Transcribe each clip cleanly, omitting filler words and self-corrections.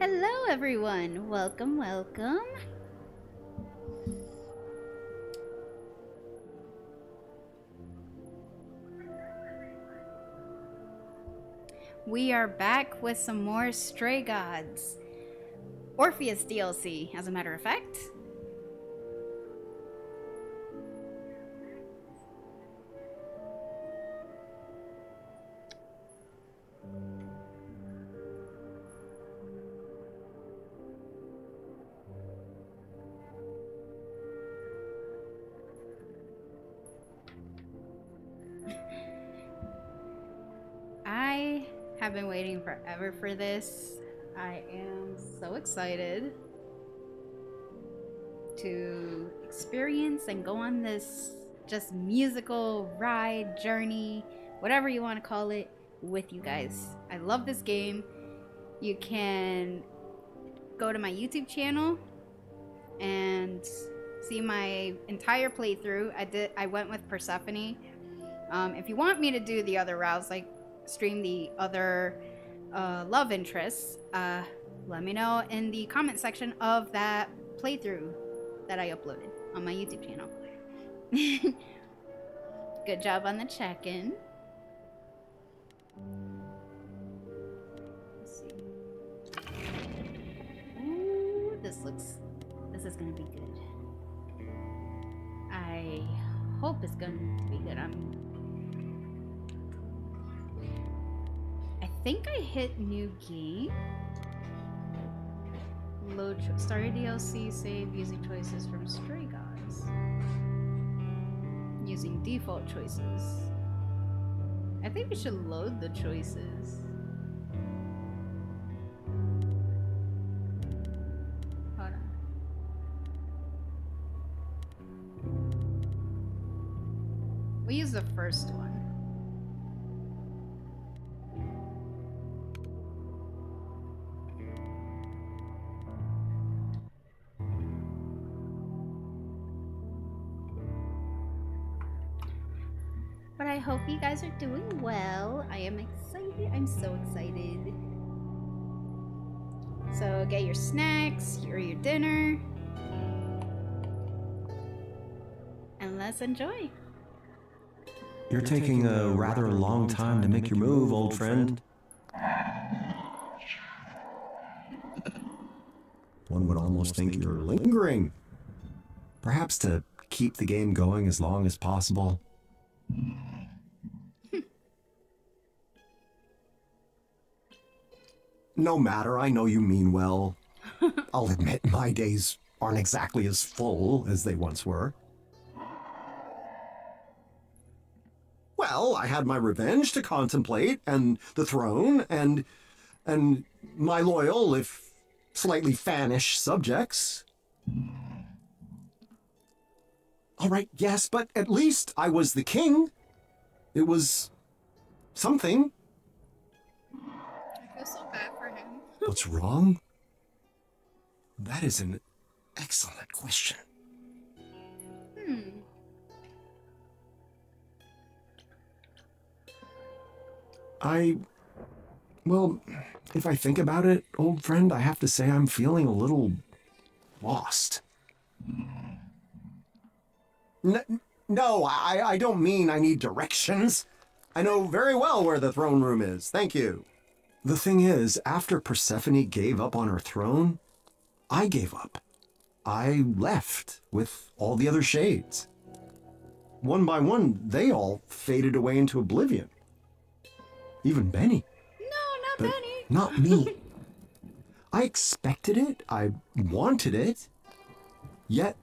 Hello everyone, welcome, welcome. We are back with some more Stray Gods. Orpheus DLC, as a matter of fact. I have been waiting forever for this. I am so excited to experience and go on this just musical ride, journey, whatever you want to call it, with you guys. I love this game. You can go to my YouTube channel and see my entire playthrough. I went with Persephone. If you want me to do the other routes, like stream the other love interests, let me know in the comment section of that playthrough that I uploaded on my YouTube channel. Good job on the check-in. Let's see. Ooh, this is gonna be good. I hope it's going to be good. I think I hit new game. Load start DLC, save using choices from Stray Gods. Using default choices. I think we should load the choices. Hold on. We use the first one. But I hope you guys are doing well. I am excited. I'm so excited. So get your snacks or your dinner. And let's enjoy. You're taking a rather long time to make your move, old friend. One would almost think you're lingering. Perhaps to keep the game going as long as possible. No matter, I know you mean well. I'll admit my days aren't exactly as full as they once were. Well, I had my revenge to contemplate, and the throne, and my loyal, if slightly fannish subjects. All right, yes, but at least I was the king. It was something. I feel so bad for him. What's wrong? That is an excellent question. Well, if I think about it, old friend, I have to say I'm feeling a little lost. No, I don't mean I need directions. I know very well where the throne room is, thank you. The thing is, after Persephone gave up on her throne, I gave up. I left with all the other shades. One by one, they all faded away into oblivion. Even Benny. No, not Benny. Not me. I expected it, I wanted it, yet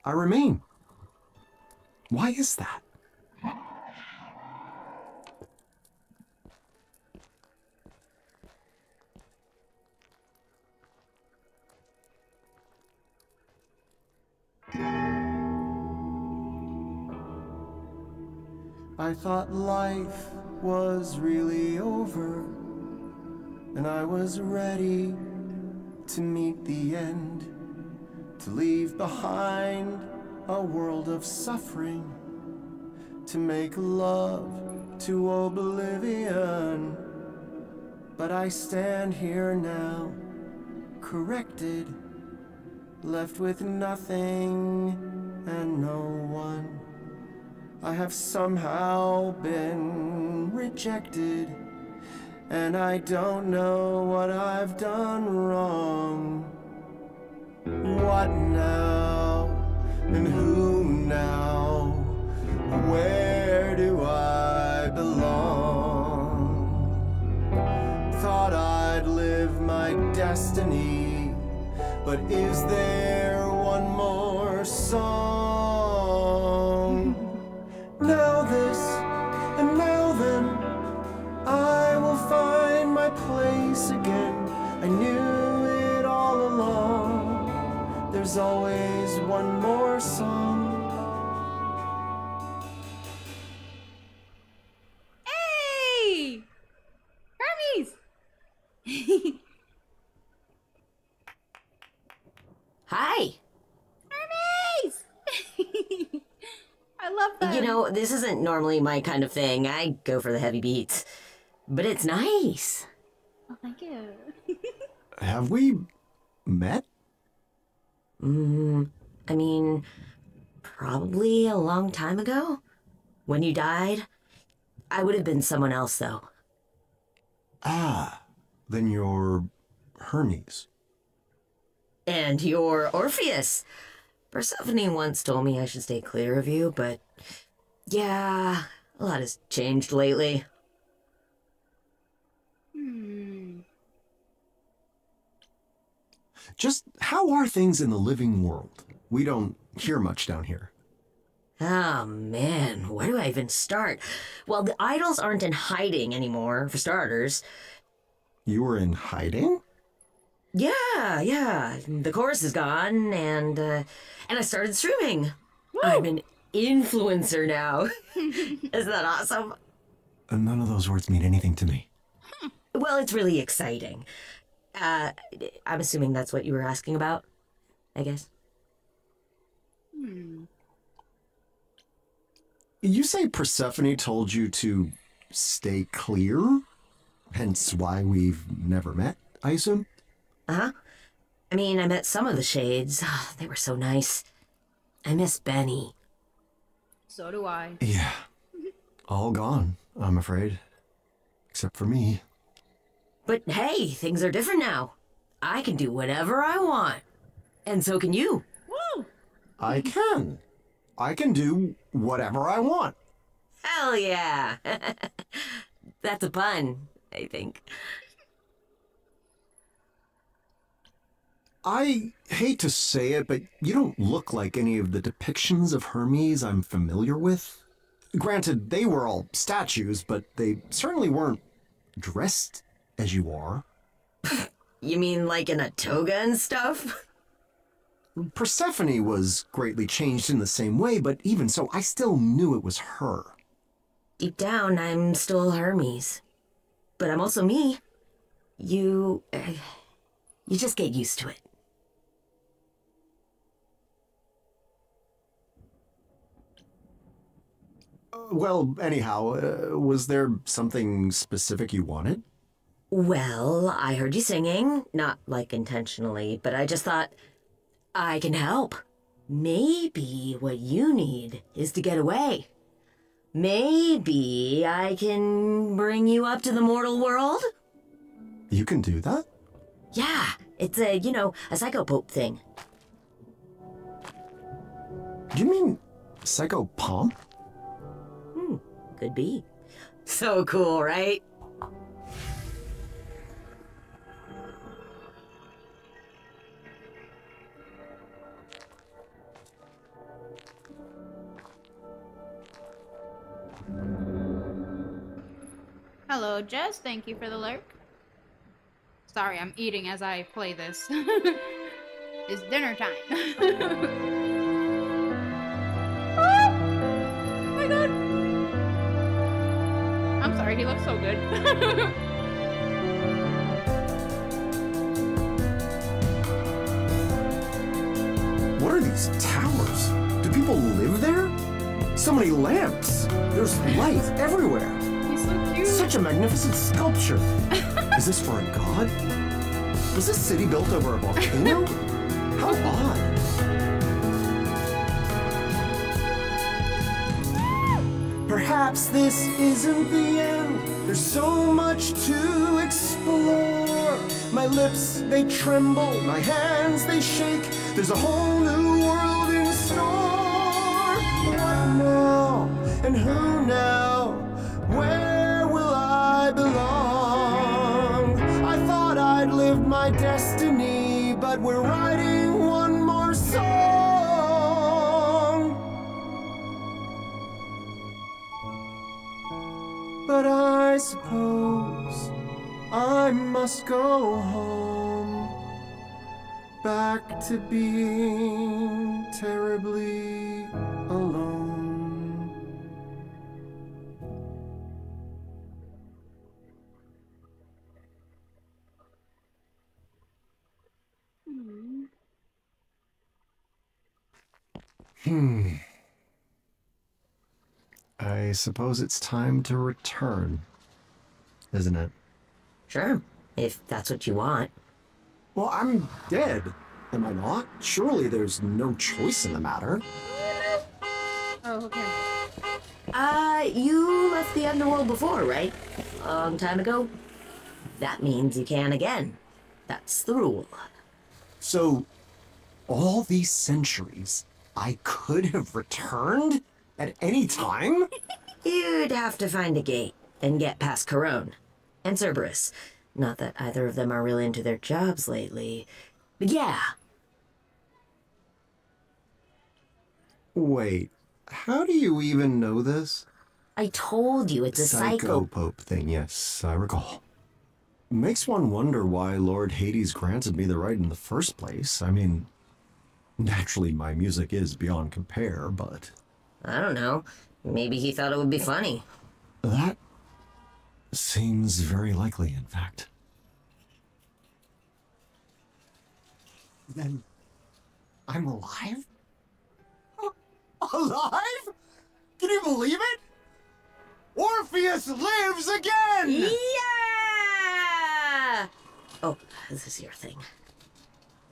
I remain. Why is that? I thought life was really over, and I was ready to meet the end, to leave behind a world of suffering, to make love to oblivion. But I stand here now, corrected, left with nothing and no one. I have somehow been rejected, and I don't know what I've done wrong. What now? And who now? Where do I belong? Thought I'd live my destiny, but is there one more song? Now this, and now then, I will find my place again. I knew it all along. There's always one more song. Hey! Hermes! Hi! Hermes! I love that. You know, this isn't normally my kind of thing. I go for the heavy beats. But it's nice. Oh, thank you. Have we met? I mean, probably a long time ago. When you died. I would have been someone else, though. Ah, then you're Hermes. And you're Orpheus. Persephone once told me I should stay clear of you, but yeah, a lot has changed lately. Just how are things in the living world? We don't hear much down here. Oh man, where do I even start? Well, the idols aren't in hiding anymore, for starters. You were in hiding? Yeah. The chorus is gone, and I started streaming. Woo! I'm an influencer now. Isn't that awesome? None of those words mean anything to me. Well, it's really exciting. I'm assuming that's what you were asking about, I guess. You say Persephone told you to stay clear? Hence why we've never met, I assume? Uh-huh. I mean, I met some of the shades. They were so nice. I miss Benny. So do I. Yeah. All gone, I'm afraid. Except for me. But hey, things are different now. I can do whatever I want. And so can you. Woo! I can. I can do whatever I want. Hell yeah. That's a pun, I think. I hate to say it, but you don't look like any of the depictions of Hermes I'm familiar with. Granted, they were all statues, but they certainly weren't dressed as you are. You mean like in a toga and stuff? Persephone was greatly changed in the same way, but even so, I still knew it was her. Deep down, I'm still Hermes. But I'm also me. You just get used to it. Well, anyhow, was there something specific you wanted? Well, I heard you singing, not like intentionally, but I just thought, I can help. Maybe what you need is to get away. Maybe I can bring you up to the mortal world? You can do that? Yeah, it's a psychopope thing. You mean psychopomp? Could be. So cool, right? Hello, Jess. Thank you for the lurk. Sorry, I'm eating as I play this. It's dinner time. Oh my god. I'm sorry, he looks so good. What are these towers? Do people live there? So many lamps. There's light everywhere. He's so cute. Such a magnificent sculpture. Is this for a god? Was this city built over a volcano? How odd. Perhaps this isn't the end. There's so much to explore. My lips, they tremble. My hands, they shake. There's a whole new world in store. What now? And who now? Where will I belong? I thought I'd lived my destiny, but we're writing one more song. But I suppose I must go home, back to being terribly alone. I suppose it's time to return, isn't it? Sure, if that's what you want. Well, I'm dead, am I not? Surely there's no choice in the matter. Oh, okay. You left the underworld before, right? A long time ago? That means you can again. That's the rule. So, all these centuries, I could have returned at any time? You'd have to find a gate and get past Corone and Cerberus. Not that either of them are really into their jobs lately. But yeah. Wait, how do you even know this? I told you it's a psycho... Pope thing, yes, I recall. Makes one wonder why Lord Hades granted me the right in the first place. I mean, naturally my music is beyond compare, but... I don't know. Maybe he thought it would be funny. That seems very likely, in fact. Then I'm alive? Alive? Can you believe it? Orpheus lives again! Yeah! Oh, this is your thing.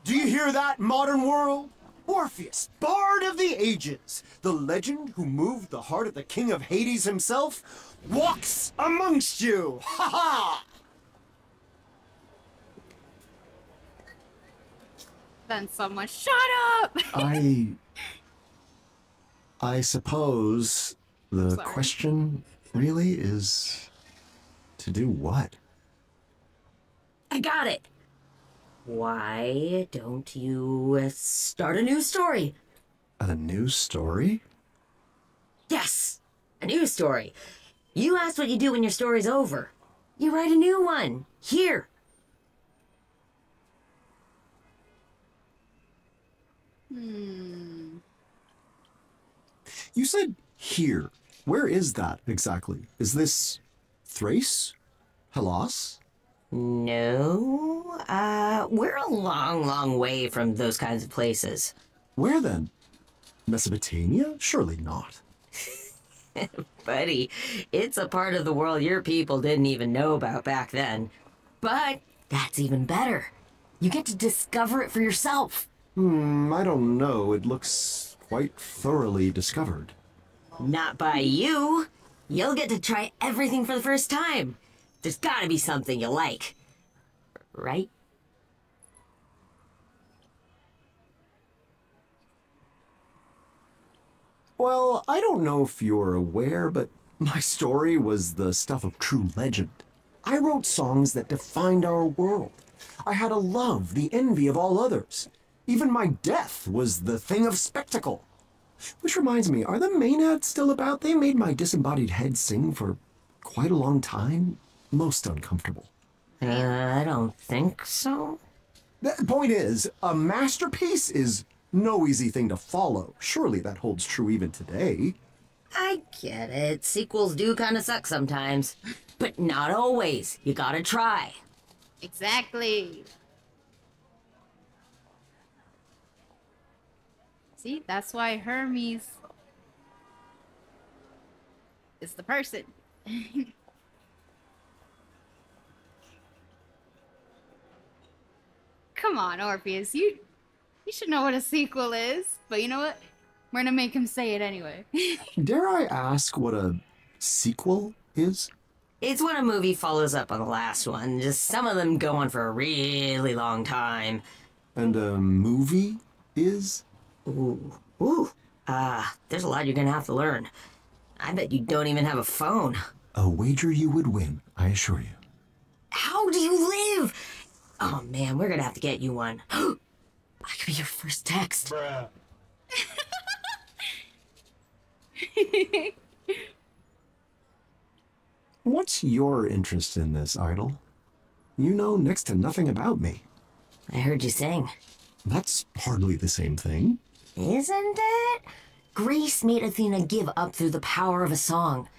Do you hear that, modern world? Orpheus, bard of the ages, the legend who moved the heart of the king of Hades himself, walks amongst you! Ha ha! Then someone shut up! I suppose the Sorry. question really is to do what? I got it! Why don't you start a new story? A new story? Yes, a new story. You asked what you do when your story's over. You write a new one. Here. You said here. Where is that exactly? Is this Thrace? Hellas? No, we're a long, long way from those kinds of places. Where then? Mesopotamia? Surely not. Buddy, it's a part of the world your people didn't even know about back then. But that's even better. You get to discover it for yourself. I don't know. It looks quite thoroughly discovered. Not by you. You'll get to try everything for the first time. There's gotta be something you like. Right? Well, I don't know if you're aware, but my story was the stuff of true legend. I wrote songs that defined our world. I had a love, the envy of all others. Even my death was the thing of spectacle. Which reminds me, are the Maenads still about? They made my disembodied head sing for quite a long time. Most uncomfortable. I don't think so. The point is, a masterpiece is no easy thing to follow. Surely that holds true even today. I get it. Sequels do kind of suck sometimes. But not always. You gotta try. Exactly. See, that's why Hermes is the person. Come on, Orpheus. You should know what a sequel is. But you know what? We're gonna make him say it anyway. Dare I ask what a sequel is? It's when a movie follows up on the last one. Just some of them go on for a really long time. And a movie is? Ooh. There's a lot you're gonna have to learn. I bet you don't even have a phone. A wager you would win, I assure you. How do you live? Oh man, we're gonna have to get you one. I could be your first text. Bruh. What's your interest in this, Idol? You know next to nothing about me. I heard you sing. That's hardly the same thing. Isn't it? Grace made Athena give up through the power of a song.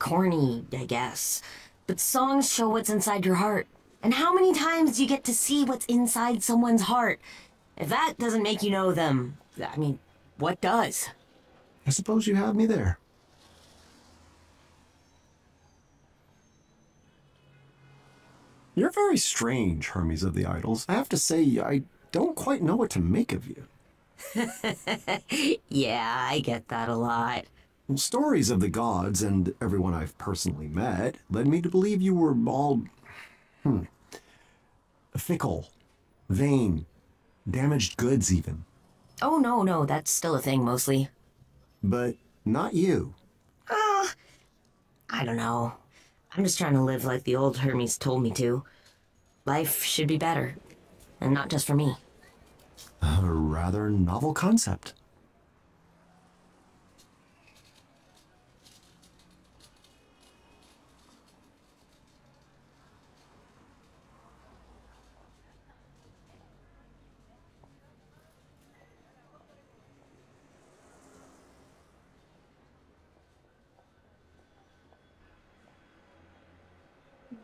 Corny, I guess. But songs show what's inside your heart. And how many times do you get to see what's inside someone's heart? If that doesn't make you know them, I mean, what does? I suppose you have me there. You're very strange, Hermes of the Idols. I have to say, I don't quite know what to make of you. Yeah, I get that a lot. Stories of the gods and everyone I've personally met led me to believe you were all... fickle, vain, damaged goods even. Oh, no, that's still a thing mostly. But not you. I don't know. I'm just trying to live like the old Hermes told me to. Life should be better. And not just for me. A rather novel concept.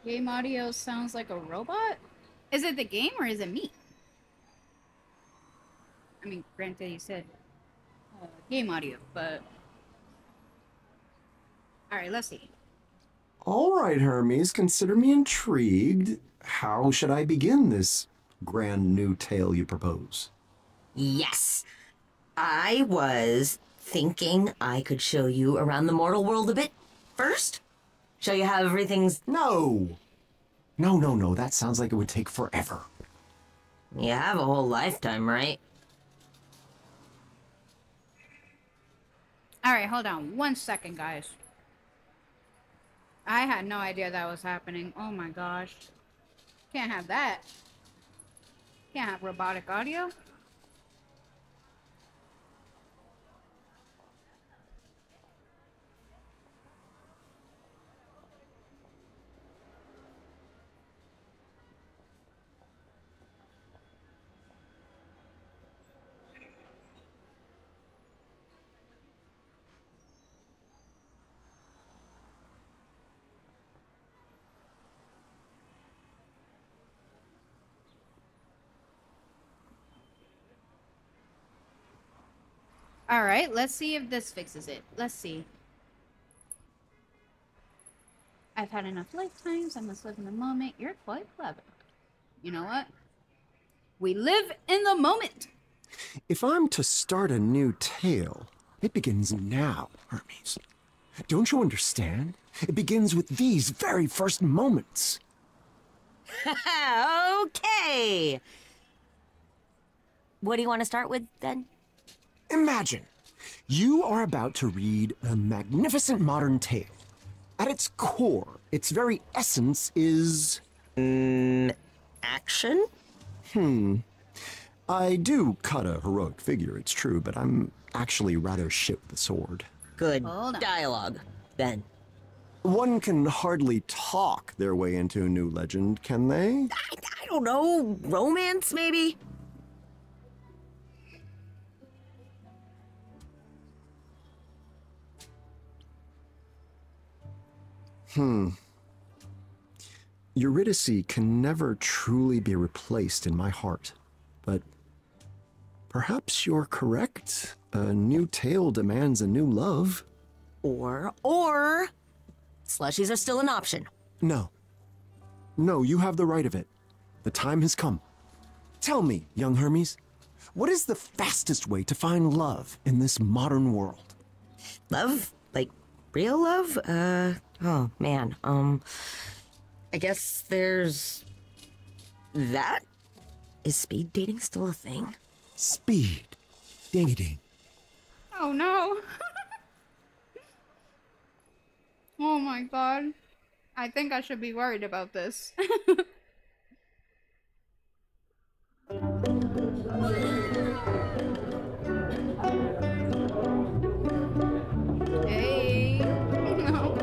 Game audio sounds like a robot? Is it the game or is it me? I mean, granted, you said game audio, but... Alright, let's see. All right, Hermes, consider me intrigued. How should I begin this grand new tale you propose? Yes. I was thinking I could show you around the mortal world a bit first. Show you how everything's... No! No, that sounds like it would take forever. You have a whole lifetime, right? Alright, hold on 1 second, guys. I had no idea that was happening. Oh my gosh. Can't have that. Can't have robotic audio. Alright, let's see if this fixes it. Let's see. I've had enough lifetimes. I must live in the moment. You're quite clever. You know what? We live in the moment. If I'm to start a new tale, it begins now, Hermes. Don't you understand? It begins with these very first moments. Okay. What do you want to start with, then? Imagine, you are about to read a magnificent modern tale. At its core, its very essence is... Action? I do cut a heroic figure, it's true, but I'm actually rather shit with the sword. Good Hold on. dialogue, then. One can hardly talk their way into a new legend, can they? I don't know, romance, maybe? Eurydice can never truly be replaced in my heart, but perhaps you're correct. A new tale demands a new love. Or, slushies are still an option. No, you have the right of it. The time has come. Tell me, young Hermes, what is the fastest way to find love in this modern world? Love? Like, real love? Oh, man. I guess there's... that? Is speed dating still a thing? Speed dating. Oh no. Oh my god. I think I should be worried about this. Hey. No.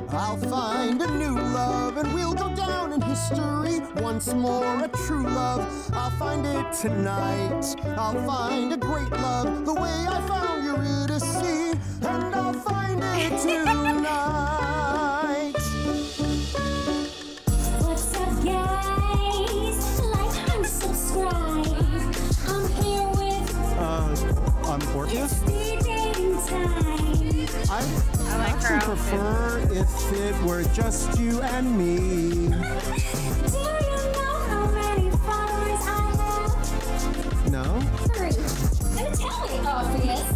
I'll find a new love and we'll go down in history. Once more a true love, I'll find it tonight. I'll find a great love the way I found Eurydice, and I'll find it tonight. What's up, guys? Like and subscribe. I'm here with I'm Orpheus. speed dating time. I like her actually prefer if it were just you and me. Do you know how many followers I have? No? 3. Then tell me, Orpheus.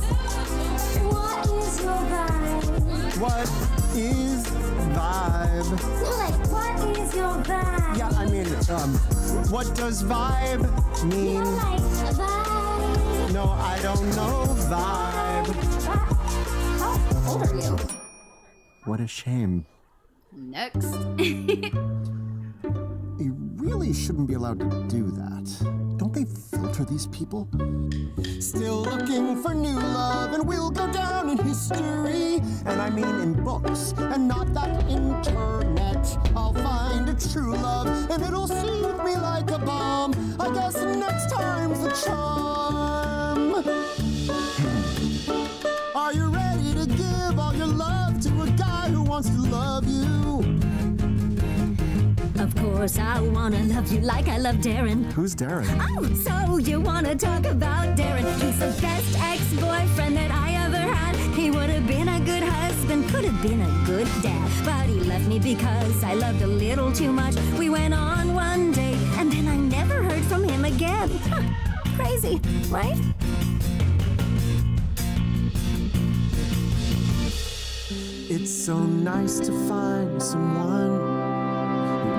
What is your vibe? What is vibe? No, like, what is your vibe? Yeah, I mean, what does vibe You mean? like vibe? No, I don't know vibe. How old are you? What a shame. Next. You really shouldn't be allowed to do that. Don't they filter these people? Still looking for new love, and we'll go down in history. And I mean in books, and not that internet. I'll find a true love, and it'll soothe me like a balm. I guess next time's the charm. Are you ready to give all your love to a guy who wants to love you? Of course, I wanna love you like I love Darren. Who's Darren? Oh, so you wanna talk about Darren? He's the best ex-boyfriend that I ever had. He would have been a good husband, could have been a good dad. But he left me because I loved a little too much. We went on one date, and then I never heard from him again. Huh, crazy, right? It's so nice to find someone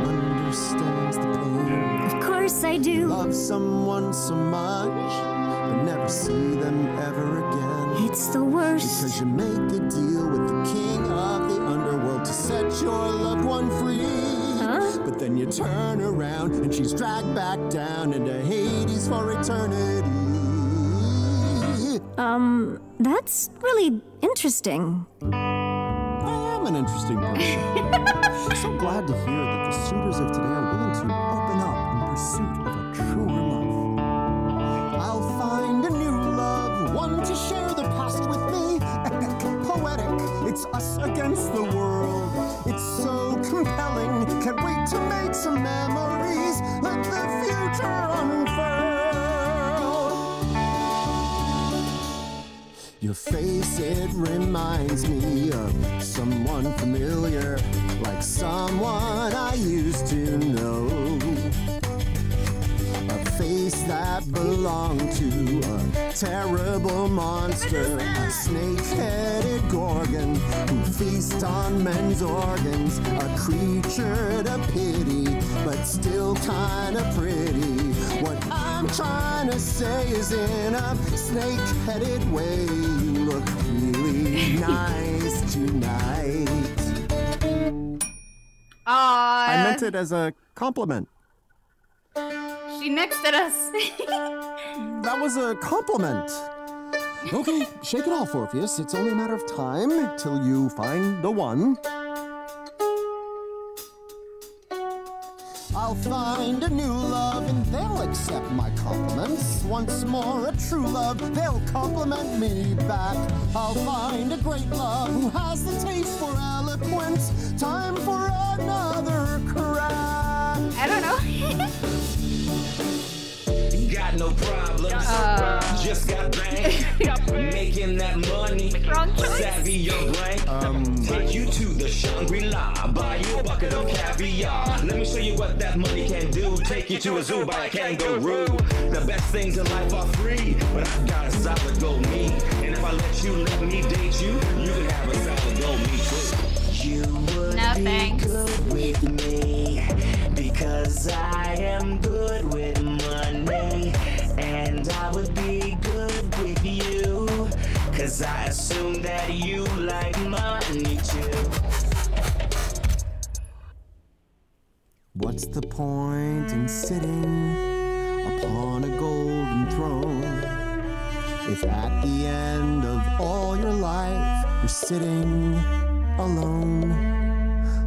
who understands the pain. Of course I do. Love someone so much, but never see them ever again. It's the worst. Because you make a deal with the king of the underworld to set your loved one free. Huh? But then you turn around and she's dragged back down into Hades for eternity. That's really interesting. I am an interesting person. So glad to hear that the suitors of today are willing to open up in pursuit of a truer love. I'll find a new love, one to share the past with me. Epic, poetic, it's us against the world. It's so compelling, can't wait to make some memories. Let the future unfurl. Your face, it reminds me of someone familiar, like someone I used to know. A face that belonged to a terrible monster, a snake-headed gorgon who feasts on men's organs, a creature to pity, but still kinda pretty. What I'm trying to say is in a snake-headed way, you look really nice tonight. I meant it as a compliment. She next at us. That was a compliment. Okay, shake it off, Orpheus. It's only a matter of time till you find the one. I'll find a new love and they'll accept my compliments. Once more a true love, they'll compliment me back. I'll find a great love who has the taste for eloquence. Time for another crack. I don't know. Got no problems, just got banged. Making that that money. Wrong choice. Savvy young brain. Take you to the Shangri-La. Buy you a bucket of caviar. Let me show you what that money can do. Take you to a zoo, buy a kangaroo. The best things in life are free, but I've got a solid gold me. And if I let me date you, you can have a solid gold me too. You would No be thanks. good with me, because I am good with money. And I would be good with you, cause I assume that you like money too. What's the point in sitting upon a golden throne if at the end of all your life you're sitting alone?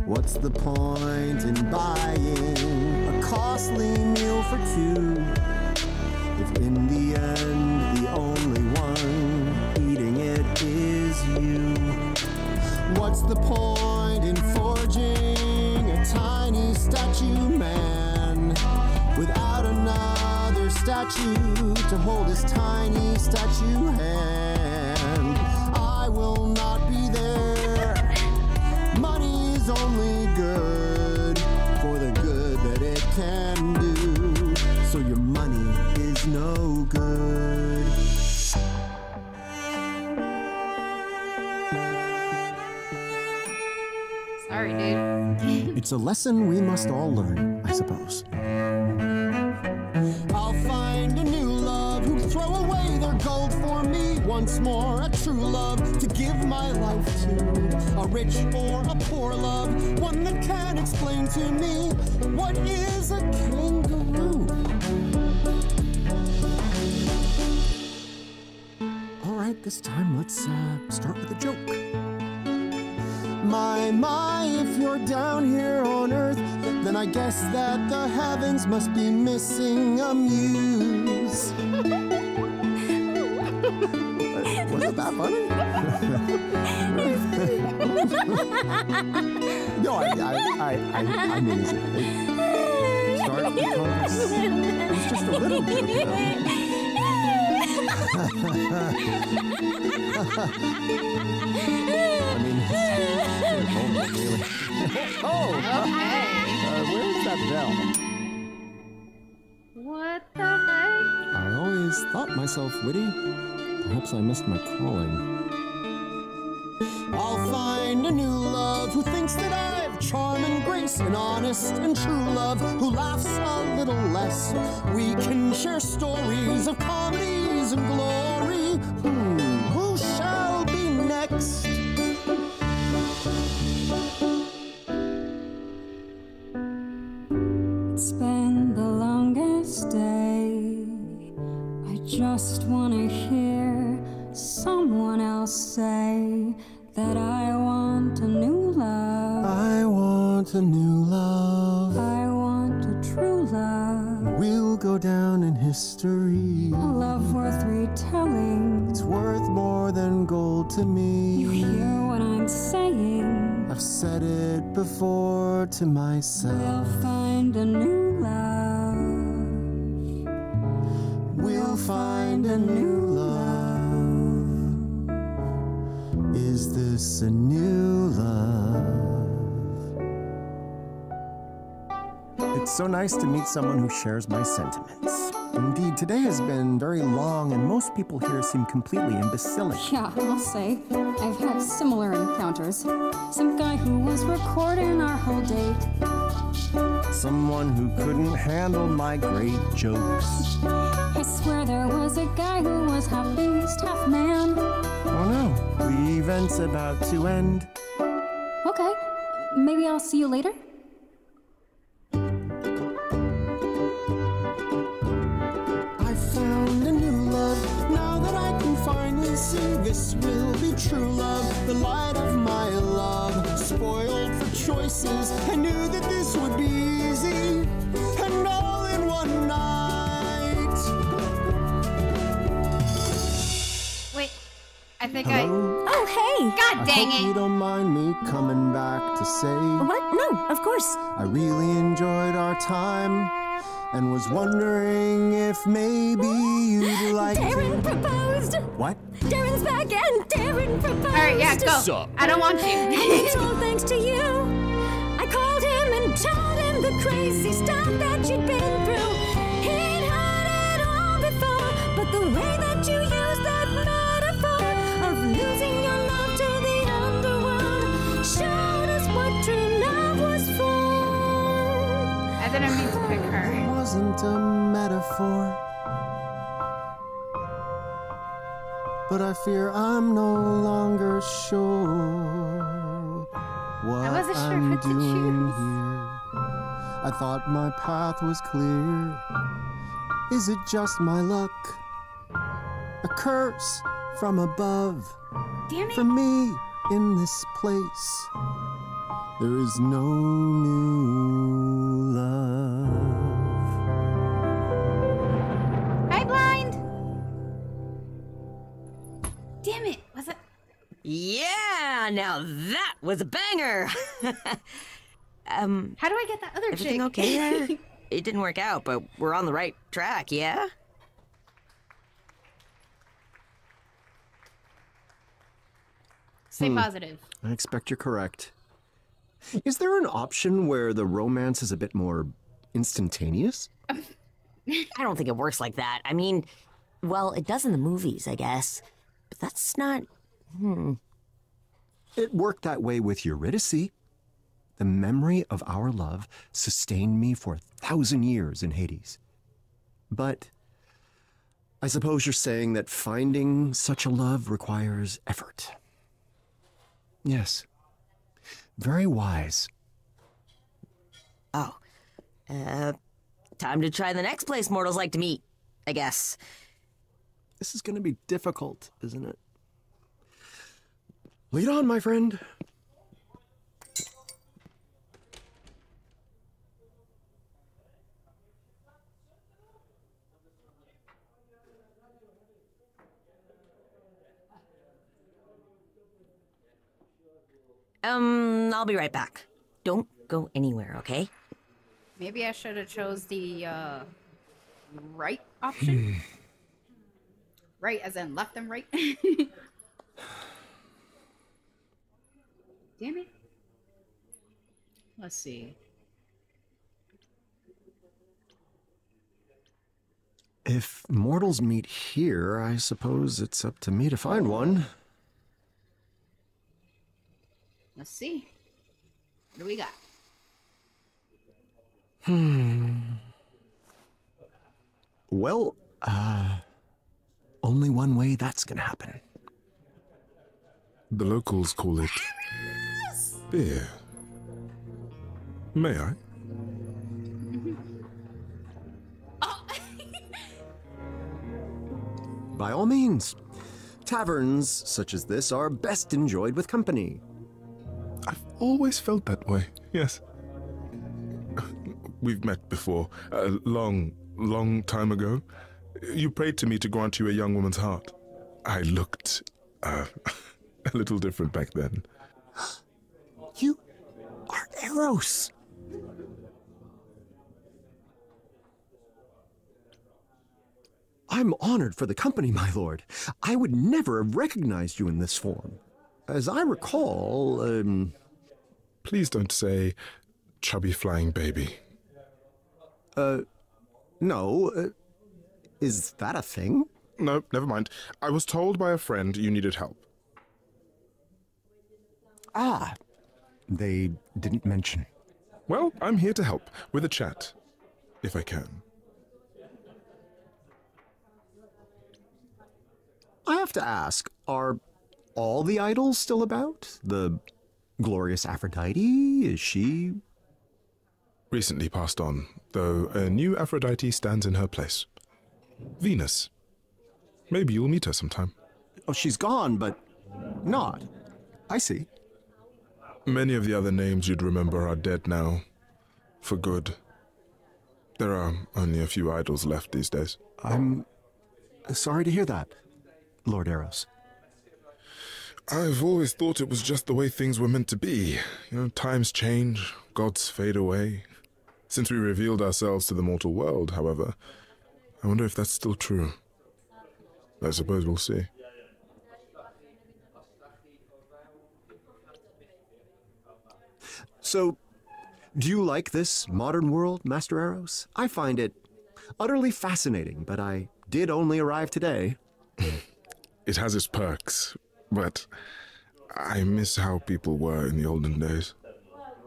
What's the point in buying a costly meal for two if in the end the only one eating it is you? What's the point in forging a tiny statue man without another statue to hold his tiny statue hand? I will not be there. Money's only good for the good that it can do. So your money is no good. Sorry, dude. It's a lesson we must all learn, I suppose. I'll find a new love who'll throw away their gold for me once more. A true love to give my life to. A rich or a poor love, one that can explain to me what is a kangaroo. All right, this time let's start with a joke. My, if you're down here on Earth, then I guess that the heavens must be missing a muse. Wasn't that funny? No, I mean, it started because it was just a little joke, you know? I mean, really. Oh! Okay. Where's that bell? What the heck? I always thought myself witty. Perhaps I missed my calling. I'll find a new love who thinks that I've charm and grace, and honest and true love who laughs a little less. We can share stories of comedies and glory. Who shall be next? It's been the longest day. I just wanna hear someone else say that I want a new love. I want a new love. I want a true love. We'll go down in history. A love worth retelling. It's worth more than gold to me. You hear what I'm saying? I've said it before to myself. We'll find a new love. We'll find a new love. Is this a new love? It's so nice to meet someone who shares my sentiments. Indeed, today has been very long, and most people here seem completely imbecilic. Yeah, I'll say. I've had similar encounters. Some guy who was recording our whole date. Someone who couldn't handle my great jokes. I swear there was a guy who was half beast, half man. Oh no, the event's about to end. Okay, maybe I'll see you later? I found a new love, now that I can finally see this will be true love, the light of my love. Spoiled for choices, I knew that this would be easy, and all in one night. Wait, I think Oh, hey! God dang I hope you it! don't mind me coming back to say What? No, of course. I really enjoyed our time and was wondering if maybe you'd like Darren to. proposed! What? Darren's back and Darren proposed. Alright, yeah, go. Sup? I don't want And you. it's all thanks to you. I called him and told him the crazy stuff that you'd been through. He'd heard it all before, but the way that you used that metaphor of losing your love to the underworld showed us what true love was for. I didn't mean to pick her. It wasn't a metaphor. But I fear I'm no longer sure what I wasn't sure I'm what to doing choose. here. I thought my path was clear. Is it just my luck? A curse from above Damn for it. me in this place. There is no new love. Hi, blind. Damn it. Was it? Yeah, now that was a banger. How do I get that other Everything chick? okay there? It didn't work out, but we're on the right track, yeah? Stay positive. I expect you're correct. Is there an option where the romance is a bit more instantaneous? I don't think it works like that. I mean, well, it does in the movies, I guess. But that's not... It worked that way with Eurydice. The memory of our love sustained me for 1,000 years in Hades. But I suppose you're saying that finding such a love requires effort. Yes. Very wise. Oh. Time to try the next place mortals like to meet, I guess. This is going to be difficult, isn't it? Lead on, my friend. I'll be right back. Don't go anywhere, okay? Maybe I should have chose the right option. Right as in left and right. Damn it. Let's see. If mortals meet here, I suppose it's up to me to find one. Let's see. What do we got? Well, only one way that's gonna happen. The locals call it beer. May I? By all means. Taverns such as this are best enjoyed with company. I've always felt that way, yes. We've met before, a long time ago. You prayed to me to grant you a young woman's heart. I looked a little different back then. You are Eros. I'm honored for the company, my lord. I would never have recognized you in this form. As I recall, Please don't say chubby flying baby. no. Is that a thing? No, never mind. I was told by a friend you needed help. Ah, they didn't mention. Well, I'm here to help with a chat, if I can. I have to ask, are all the idols still about? The glorious Aphrodite, is she? Recently passed on, though a new Aphrodite stands in her place. Venus. Maybe you'll meet her sometime. Oh, she's gone, but not. I see. Many of the other names you'd remember are dead now. For good. There are only a few idols left these days. I'm sorry to hear that, Lord Eros. I've always thought it was just the way things were meant to be. You know, times change, gods fade away. Since we revealed ourselves to the mortal world, however, I wonder if that's still true. I suppose we'll see. So, do you like this modern world, Master Eros? I find it utterly fascinating, but I did only arrive today. It has its perks, but I miss how people were in the olden days.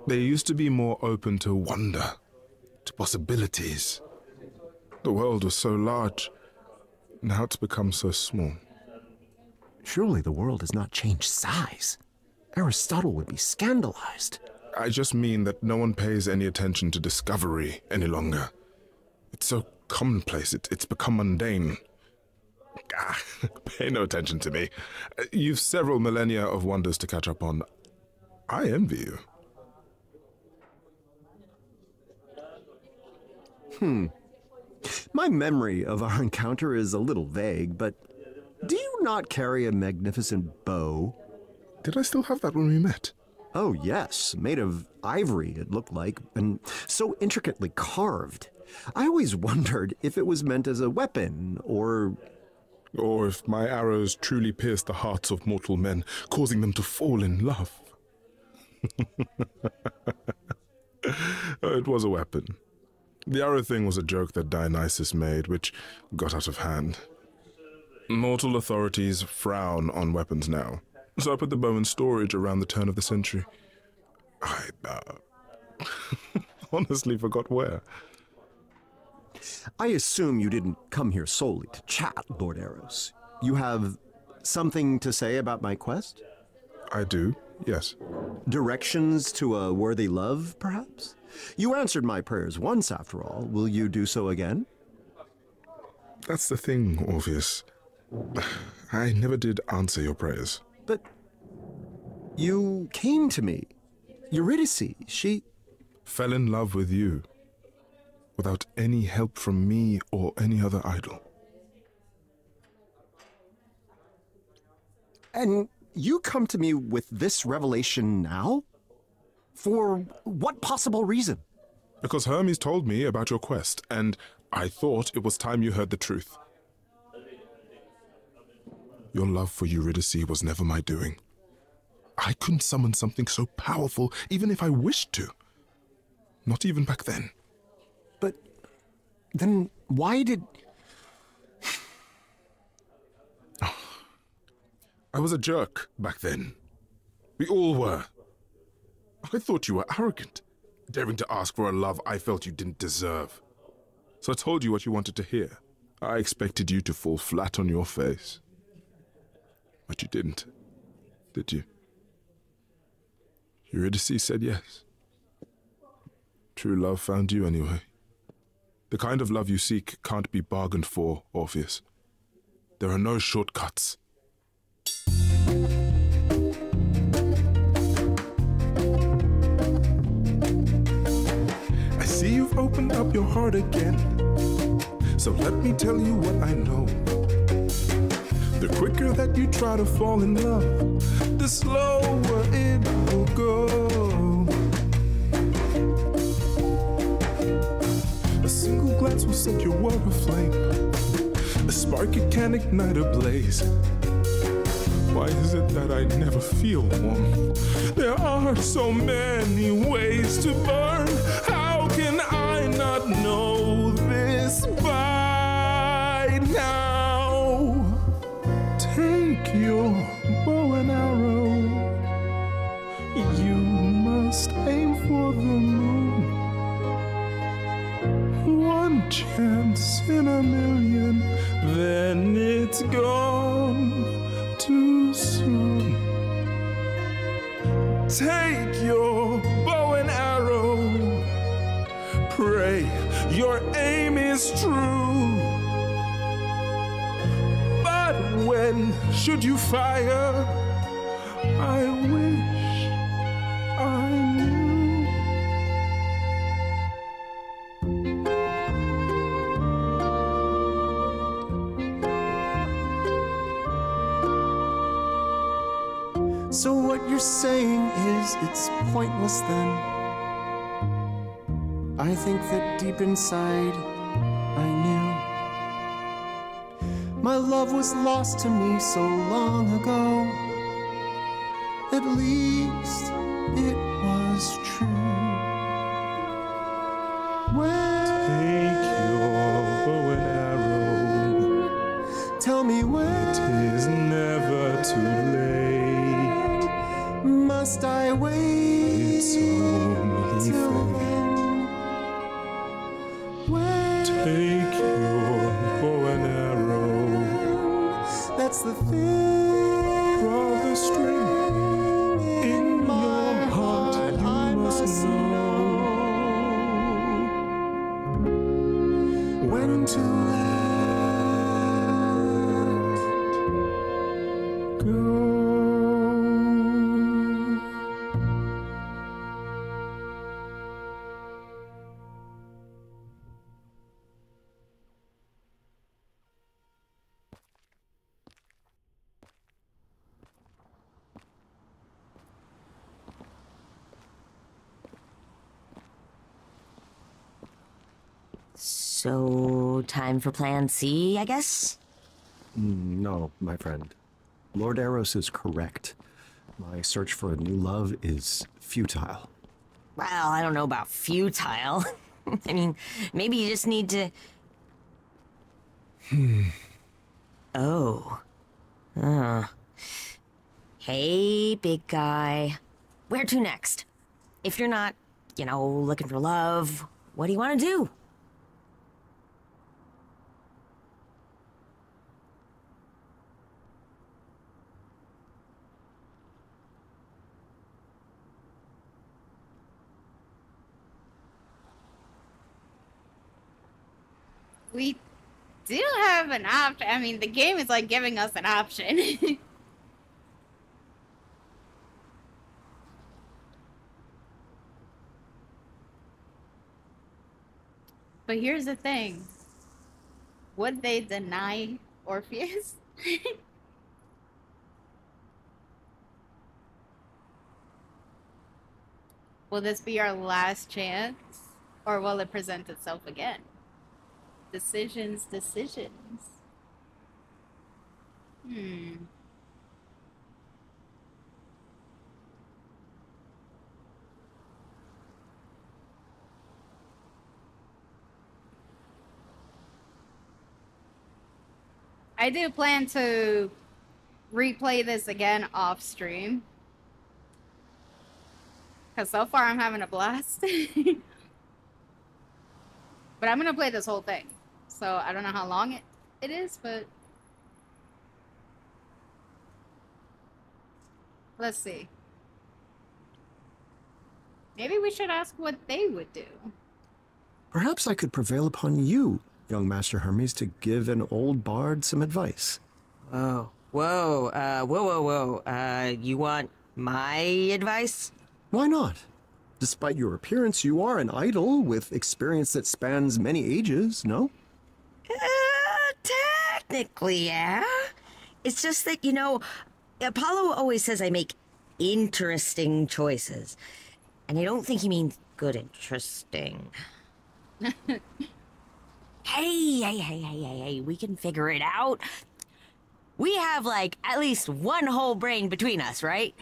They used to be more open to wonder, to possibilities. The world was so large. Now it's become so small. Surely the world has not changed size. Aristotle would be scandalized. I just mean that no one pays any attention to discovery any longer. It's so commonplace, it's become mundane. Pay no attention to me. You've several millennia of wonders to catch up on. I envy you. My memory of our encounter is a little vague, but do you not carry a magnificent bow? Did I still have that when we met? Oh, yes, made of ivory, it looked like, and so intricately carved. I always wondered if it was meant as a weapon, or if my arrows truly pierced the hearts of mortal men, causing them to fall in love. It was a weapon. The arrow thing was a joke that Dionysus made, which got out of hand. Mortal authorities frown on weapons now, so I put the bow in storage around the turn of the century. I honestly forgot where. I assume you didn't come here solely to chat, Lord Eros. You have something to say about my quest? I do, yes. Directions to a worthy love, perhaps? You answered my prayers once, after all. Will you do so again? That's the thing, Orpheus. I never did answer your prayers. But you came to me. Eurydice, she fell in love with you, without any help from me or any other idol. And you come to me with this revelation now? For what possible reason? Because Hermes told me about your quest, and I thought it was time you heard the truth. Your love for Eurydice was never my doing. I couldn't summon something so powerful, even if I wished to. Not even back then. But then why did... I was a jerk back then. We all were. I thought you were arrogant, daring to ask for a love I felt you didn't deserve. So I told you what you wanted to hear. I expected you to fall flat on your face. But you didn't, did you? Eurydice said yes. True love found you anyway. The kind of love you seek can't be bargained for, Orpheus. There are no shortcuts. I see you've opened up your heart again. So let me tell you what I know. The quicker that you try to fall in love, the slower it will go. A single glance will set your world aflame. A spark it can ignite a blaze. Why is it that I never feel warm? There are so many ways to burn. How can I not know this by now? Take your bow and arrow. You must aim for the moon. One chance in a million, then it's gone too soon. Take your bow and arrow. Pray your aim is true. But when should you fire? I wish I knew. So what you're saying is it's pointless then? I think that deep inside I knew my love was lost to me so long ago. At least it was true. Take your bow and arrow. Tell me when It is never too late. must I wait? It's only till fair. then? When Take your bow and arrow. that's the thing. Draw the string in your heart. You I must know when to let go. So, time for plan C, I guess? No, my friend. Lord Eros is correct. My search for a new love is futile. Well, I don't know about futile. I mean, maybe you just need to... Oh. Hey, big guy. Where to next? If you're not, looking for love, what do you want to do? We do have an option. I mean, the game is like giving us an option. But here's the thing. Would they deny Orpheus? Will this be our last chance? Or will it present itself again? Decisions. I do plan to replay this again off stream. Because so far I'm having a blast. But I'm going to play this whole thing. So I don't know how long it is, but... Let's see. Maybe we should ask what they would do. Perhaps I could prevail upon you, young Master Hermes, to give an old bard some advice. Whoa. You want my advice? Why not? Despite your appearance, you are an idol with experience that spans many ages, no? Technically, yeah. It's just that, Apollo always says I make interesting choices. And I don't think he means good interesting. Hey, we can figure it out. We have, at least one whole brain between us, right?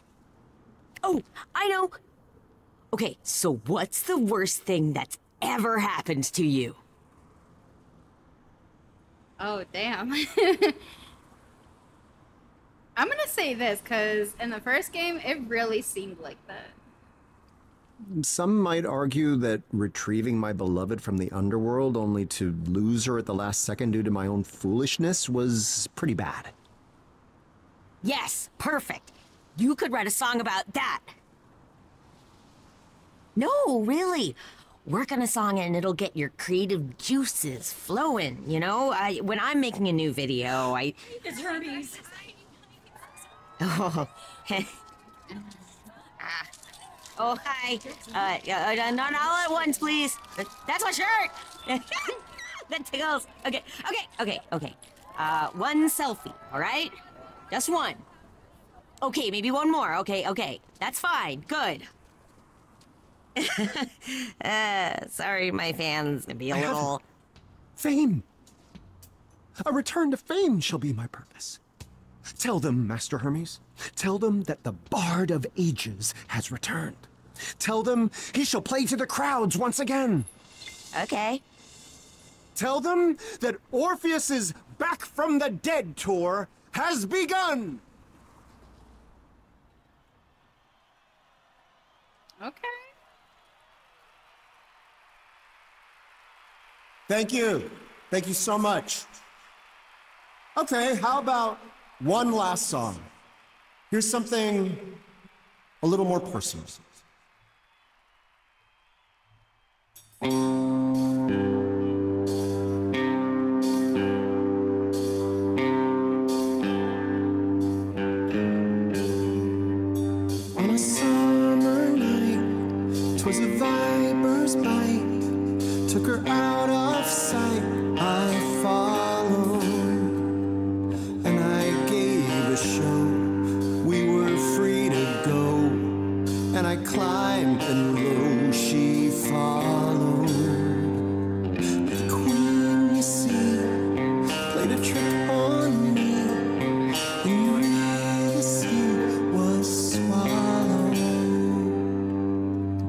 Oh, I know. Okay, so what's the worst thing that's ever happened to you? Oh, damn. I'm gonna say this, because in the first game, it really seemed like that. Some might argue that retrieving my beloved from the underworld only to lose her at the last second due to my own foolishness was pretty bad. Yes, perfect. You could write a song about that. No, really. Work on a song and it'll get your creative juices flowing, when I'm making a new video, It's Hermes. Oh, oh, hi. Not all at once, please. That's my shirt. That tickles. Okay. One selfie, all right? Just one. Okay, maybe one more. Okay. That's fine. Good. Sorry, my fans can be a little... Fame. A return to fame shall be my purpose. Tell them, Master Hermes. Tell them that the Bard of Ages has returned. Tell them he shall play to the crowds once again. Okay. Tell them that Orpheus's Back from the Dead tour has begun. Okay. Thank you. Thank you so much. Okay, how about one last song? Here's something a little more personal. On a summer night, 'twas a viper's bite, took her out of sight. I followed, and I gave a show. We were free to go, and I climbed, and lo, she followed. The queen, you see, played a trick on me, and you really see was swallowed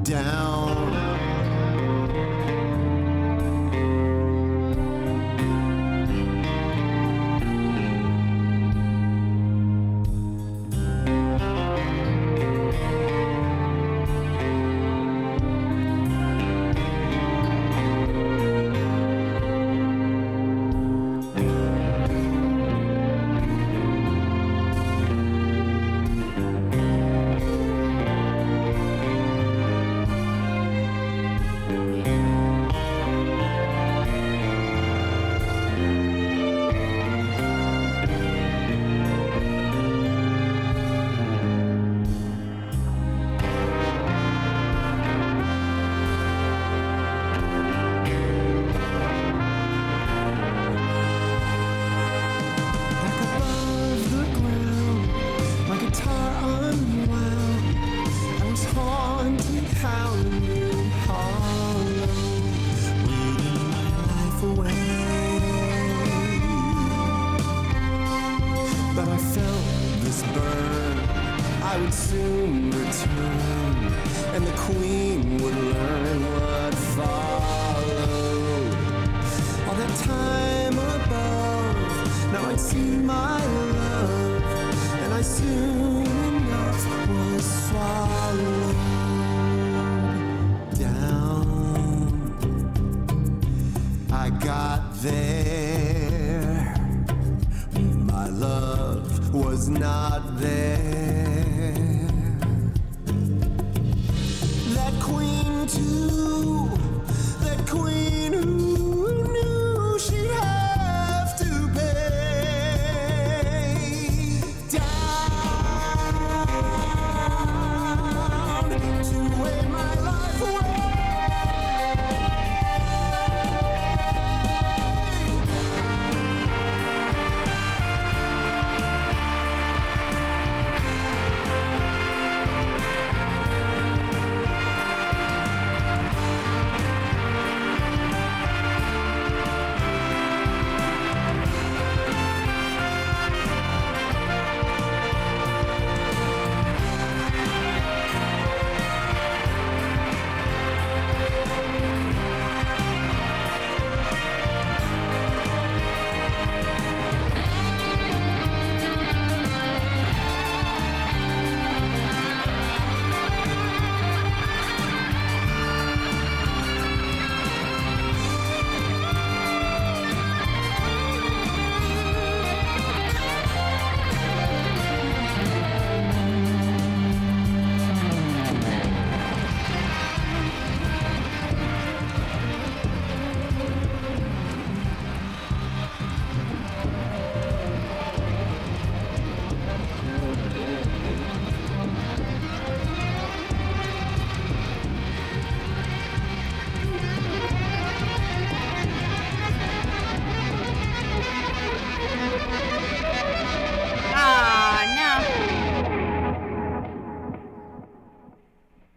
down.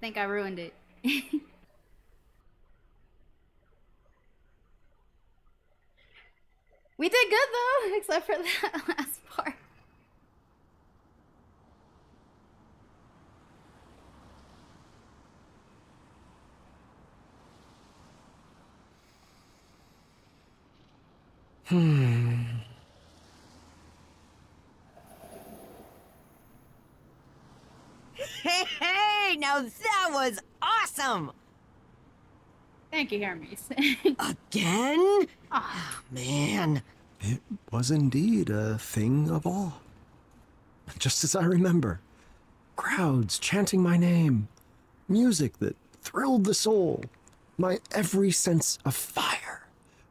Think I ruined it. We did good though, except for that last part. Hey, now that was awesome! Thank you, Hermes. Again? Ah, Man. It was indeed a thing of awe. Just as I remember. Crowds chanting my name. Music that thrilled the soul. My every sense of fire.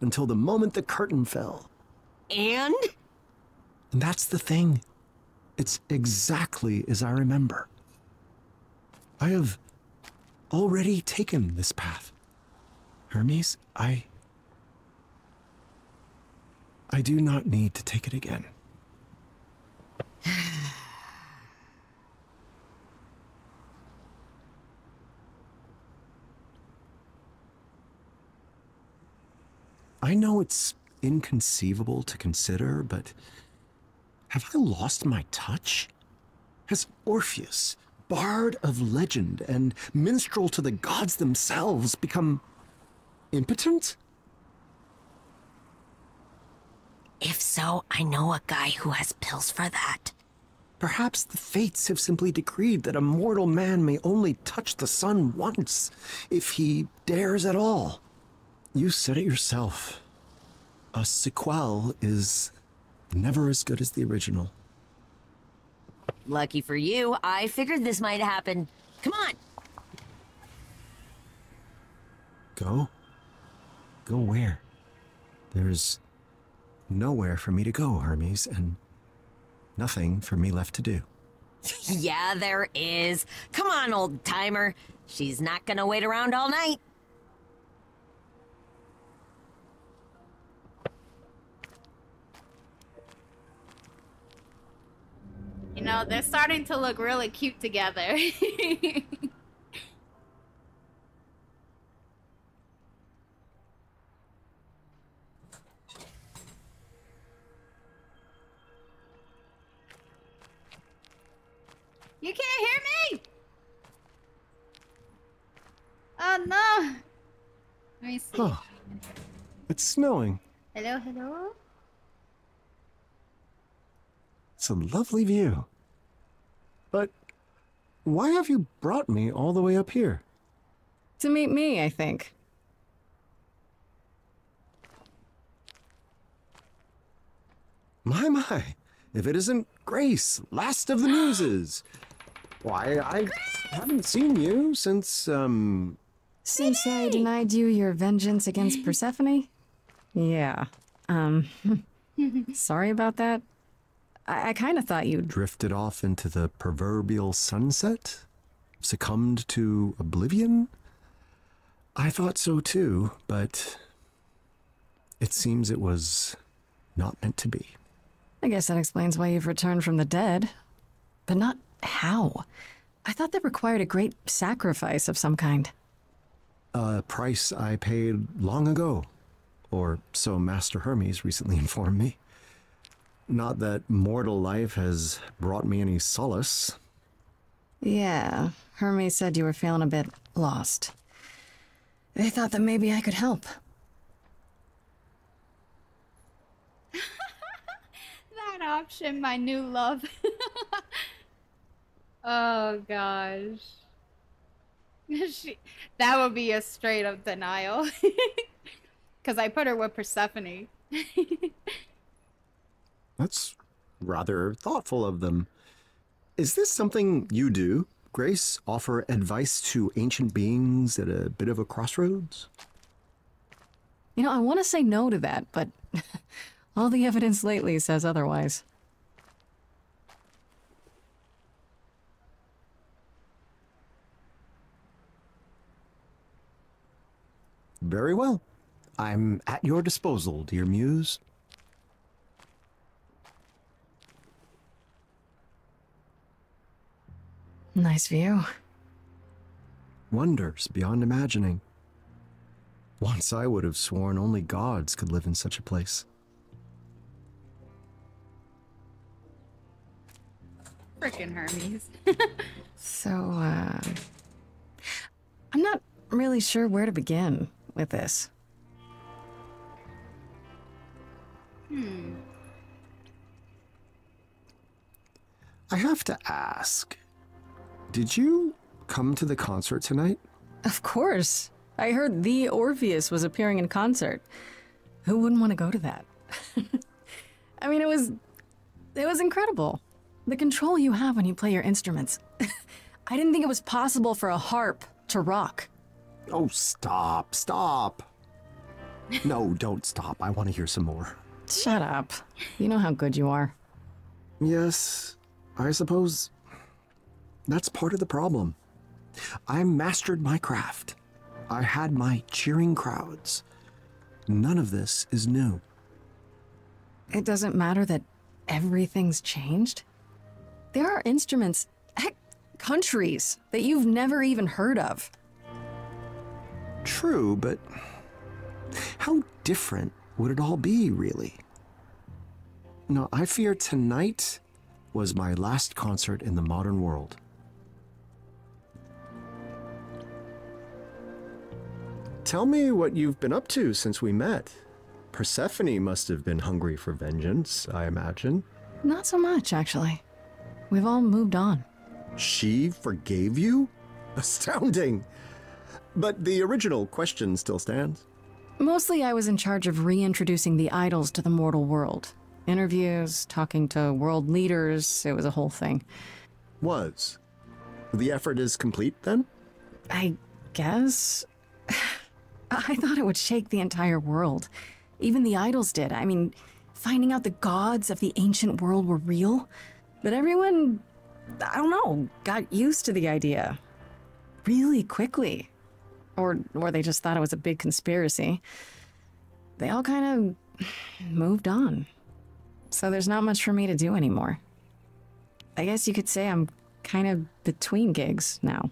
Until the moment the curtain fell. And? And that's the thing. It's exactly as I remember. I have already taken this path. Hermes, I do not need to take it again. I know it's inconceivable to consider, but have I lost my touch? Has Orpheus, bard of legend and minstrel to the gods themselves, become impotent? If so, I know a guy who has pills for that. Perhaps the fates have simply decreed that a mortal man may only touch the sun once, if he dares at all. You said it yourself. A sequel is never as good as the original. Lucky for you, I figured this might happen. Come on! Go? Go where? There's nowhere for me to go, Hermes, and nothing for me left to do. Yeah, there is. Come on, old timer. She's not gonna wait around all night. you know, they're starting to look really cute together. You can't hear me! Oh no! Let me see. Oh, it's snowing. Hello, hello? It's a lovely view. But why have you brought me all the way up here? To meet me, I think. My, if it isn't Grace, last of the Muses. Why, I haven't seen you since, Since I denied you your vengeance against Persephone? Yeah. Sorry about that. I kind of thought you'd... drifted off into the proverbial sunset? Succumbed to oblivion? I thought so too, but it seems it was not meant to be. I guess that explains why you've returned from the dead. But not how. I thought that required a great sacrifice of some kind. A price I paid long ago, or so Master Hermes recently informed me. Not that mortal life has brought me any solace. Yeah, Hermes said you were feeling a bit lost. They thought that maybe I could help. That option, my new love. Oh gosh. That would be a straight up denial. Because I put her with Persephone. That's rather thoughtful of them. Is this something you do, Grace? Offer advice to ancient beings at a bit of a crossroads? You know, I want to say no to that, but all the evidence lately says otherwise. Very well. I'm at your disposal, dear Muse. Nice view. Wonders beyond imagining. Once I would have sworn only gods could live in such a place. Frickin' Hermes. So, I'm not really sure where to begin with this. I have to ask, did you come to the concert tonight? Of course. I heard the Orpheus was appearing in concert. Who wouldn't want to go to that? I mean, it was incredible. The control you have when you play your instruments. I didn't think it was possible for a harp to rock. Oh, stop, stop. No, don't stop. I want to hear some more. Shut up. You know how good you are. Yes, I suppose that's part of the problem. I mastered my craft. I had my cheering crowds. None of this is new. It doesn't matter that everything's changed. There are instruments, heck, countries that you've never even heard of. True, but how different would it all be, really? No, I fear tonight was my last concert in the modern world. Tell me what you've been up to since we met. Persephone must have been hungry for vengeance, I imagine. Not so much, actually. We've all moved on. She forgave you? Astounding. But the original question still stands. Mostly I was in charge of reintroducing the idols to the mortal world. Interviews, talking to world leaders, it was a whole thing. Was. The effort is complete, then? I guess? I thought it would shake the entire world. Even the idols did. I mean, finding out the gods of the ancient world were real. But everyone, I don't know, got used to the idea. Really quickly. Or they just thought it was a big conspiracy. They all kind of moved on. So there's not much for me to do anymore. I guess you could say I'm kind of between gigs now.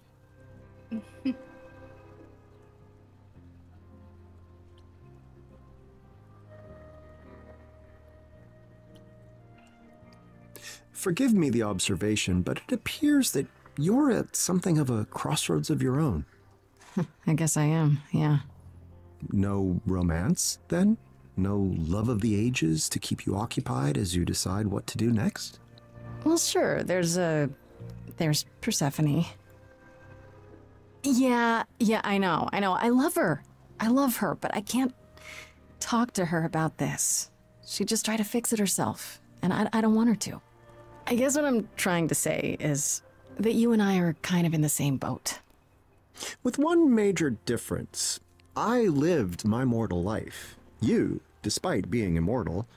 Forgive me the observation, but it appears that you're at something of a crossroads of your own. I guess I am, yeah. No romance, then? No love of the ages to keep you occupied as you decide what to do next? Well, sure, there's Persephone. Yeah, I know. I love her, but I can't talk to her about this. She'd just try to fix it herself, and I don't want her to. I guess what I'm trying to say is that you and I are kind of in the same boat. With one major difference. I lived my mortal life. You, despite being immortal,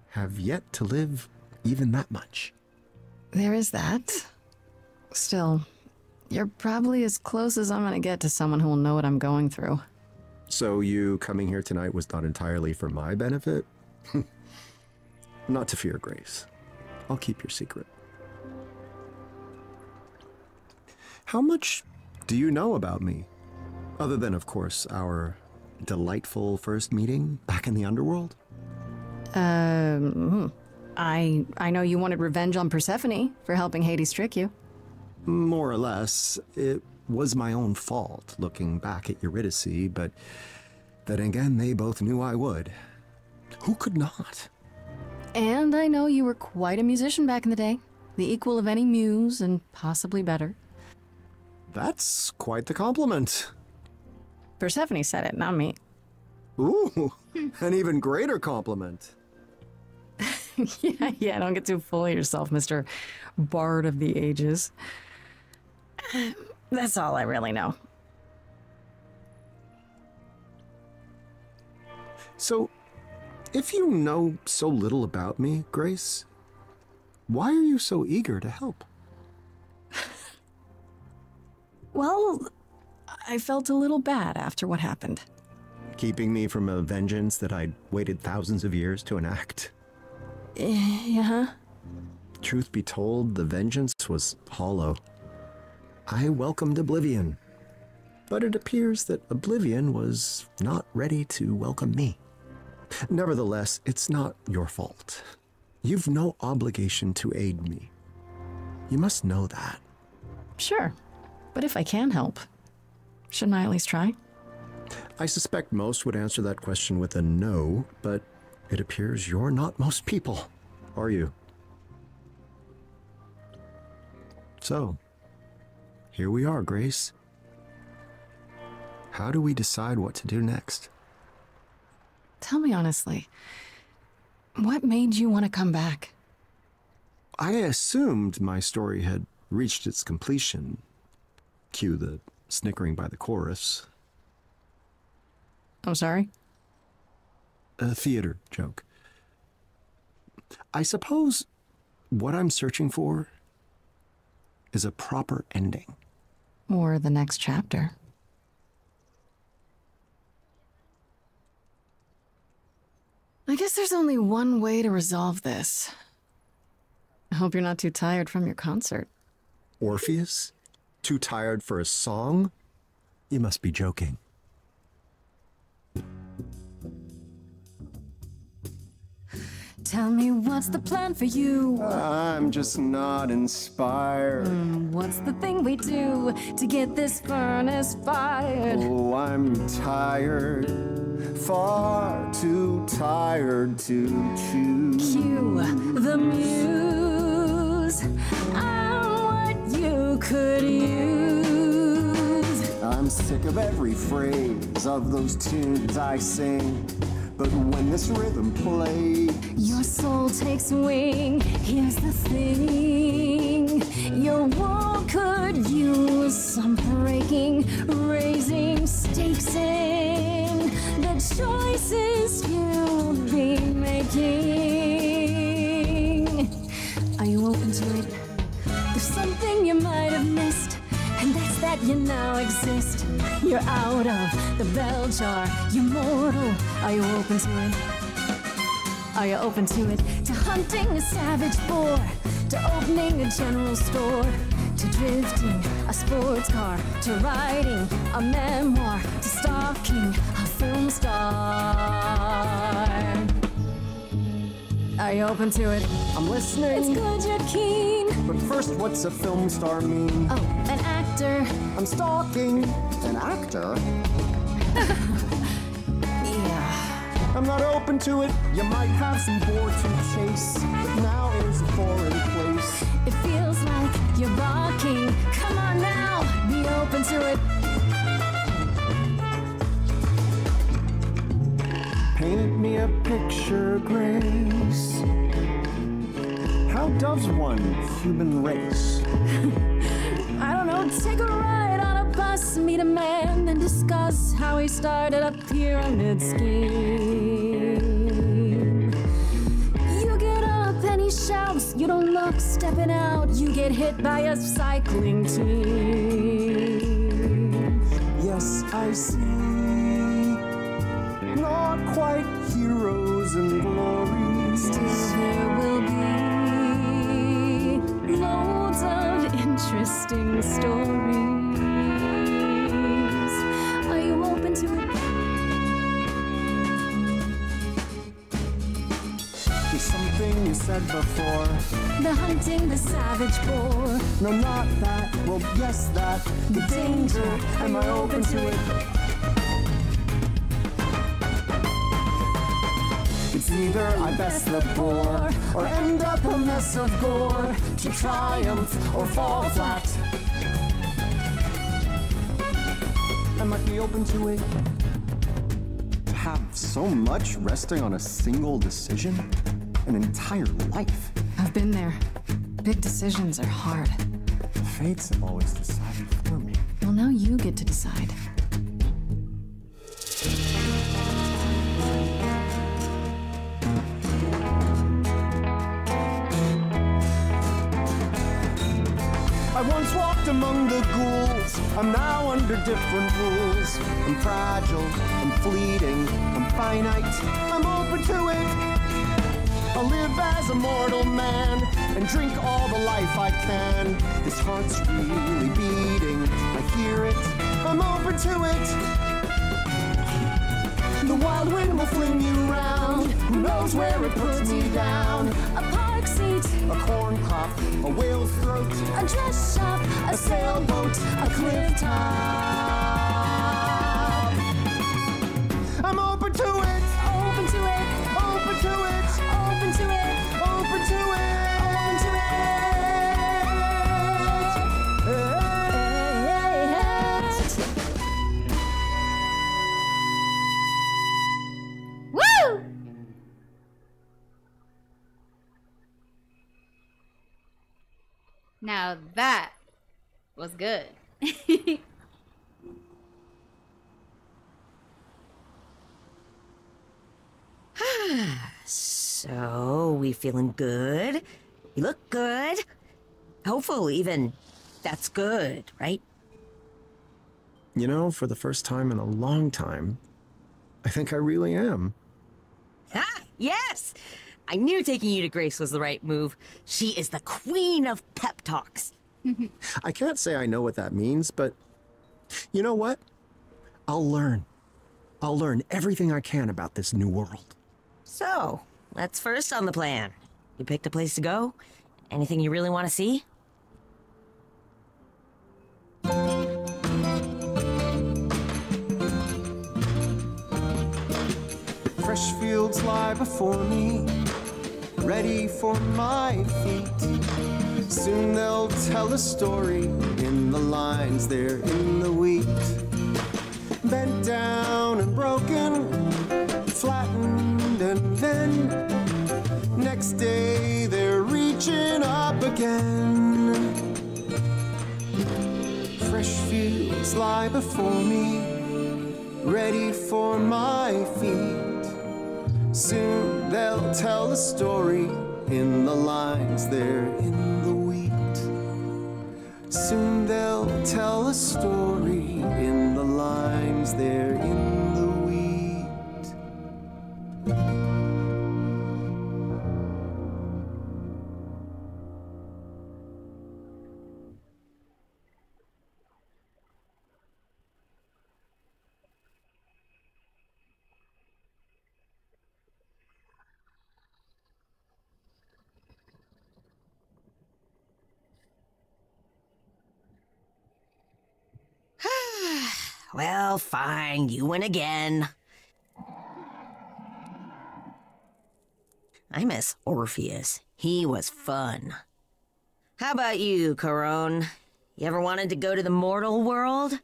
have yet to live even that much. There is that. Still, you're probably as close as I'm gonna get to someone who will know what I'm going through. So you coming here tonight was not entirely for my benefit? Not to fear, Grace. I'll keep your secret. How much do you know about me? Other than, of course, our delightful first meeting back in the underworld? I know you wanted revenge on Persephone for helping Hades trick you. More or less. It was my own fault, looking back at Eurydice, but then again, they both knew I would. Who could not? And I know you were quite a musician back in the day. The equal of any muse, and possibly better. That's quite the compliment. Persephone said it, not me. Ooh, an even greater compliment. Yeah, don't get too full of yourself, Mr. Bard of the Ages. That's all I really know. So, if you know so little about me, Grace, why are you so eager to help? Well, I felt a little bad after what happened. Keeping me from a vengeance that I'd waited thousands of years to enact? Yeah. Truth be told, the vengeance was hollow. I welcomed oblivion, but it appears that oblivion was not ready to welcome me. Nevertheless, it's not your fault. You've no obligation to aid me. You must know that. Sure, but if I can help, shouldn't I at least try? I suspect most would answer that question with a no, but it appears you're not most people, are you? So, here we are, Grace. How do we decide what to do next? Tell me honestly, what made you want to come back? I assumed my story had reached its completion. Cue the snickering by the chorus. I'm sorry? A theater joke. I suppose what I'm searching for is a proper ending. Or the next chapter. I guess there's only one way to resolve this. I hope you're not too tired from your concert. Orpheus? Too tired for a song? You must be joking. Tell me what's the plan for you? I'm just not inspired. What's the thing we do to get this furnace fired? Oh, I'm tired. Far too tired to choose. Cue the muse. I'm what you could use. I'm sick of every phrase of those tunes I sing. But when this rhythm plays, Your soul takes wing. Here's the thing. Your wall could use some breaking, raising stakes in the choices you'll be making. Are you open to it? There's something you might have missed, and that's that you now exist. You're out of the bell jar, you're mortal. Are you open to it? Are you open to it? To hunting a savage boar, to opening a general store, to drifting a sports car, to writing a memoir, to stalking a film star. Are you open to it? I'm listening. It's good you're keen. But first, what's a film star mean? Oh, an actor. I'm stalking an actor. Yeah. I'm not open to it. You might have some boar to chase, but now is a foreign place. It feels like you're barking. Come on now, be open to it. Paint me a picture, Grace. How does one human race? I don't know, take a ride on a bus, meet a man, and discuss how he started a pyramid scheme. You get up and he shouts, you don't look, stepping out, you get hit by a cycling team. Yes, I see. Not quite heroes and glory. Still there will be loads of interesting stories. Are you open to it? There's something you said before. The hunting the savage boar. No, not that. Well, yes, that. The danger. Am I open to it? It's either I best the boar or end up a mess of gore, to triumph or fall flat. I might be open to it. To have so much resting on a single decision? An entire life? I've been there. Big decisions are hard. Fates have always decided for me. Well, now you get to decide. I once walked among the ghouls. I'm now under different rules. I'm fragile, I'm fleeting, I'm finite. I'm open to it. I'll live as a mortal man and drink all the life I can. This heart's really beating. I hear it. I'm open to it. The wild wind will fling you round. Who knows where it puts me down? A park seat, A corn crop, a whale's throat, a dress shop, a sailboat, a cliff top. I'm open to it. open to it, Open to it. open to it, Open to it. open to it. Now that was good. So, we feeling good? You look good? Hopeful, even. That's good, right? You know, for the first time in a long time, I think I really am. Ah, yes! I knew taking you to Grace was the right move. She is the queen of pep talks. I can't say I know what that means, but you know what? I'll learn. I'll learn everything I can about this new world. So, let's first on the plan. You picked a place to go? Anything you really want to see? Fresh fields lie before me, ready for my feet. Soon they'll tell a story in the lines there in the wheat. Bent down and broken, flattened, and then next day they're reaching up again. Fresh fields lie before me, ready for my feet. Soon they'll tell a story in the lines there in the wheat. Soon they'll tell a story in the lines there in the wheat. Well, fine, you win again. I miss Orpheus. He was fun. How about you, Corone? You ever wanted to go to the mortal world?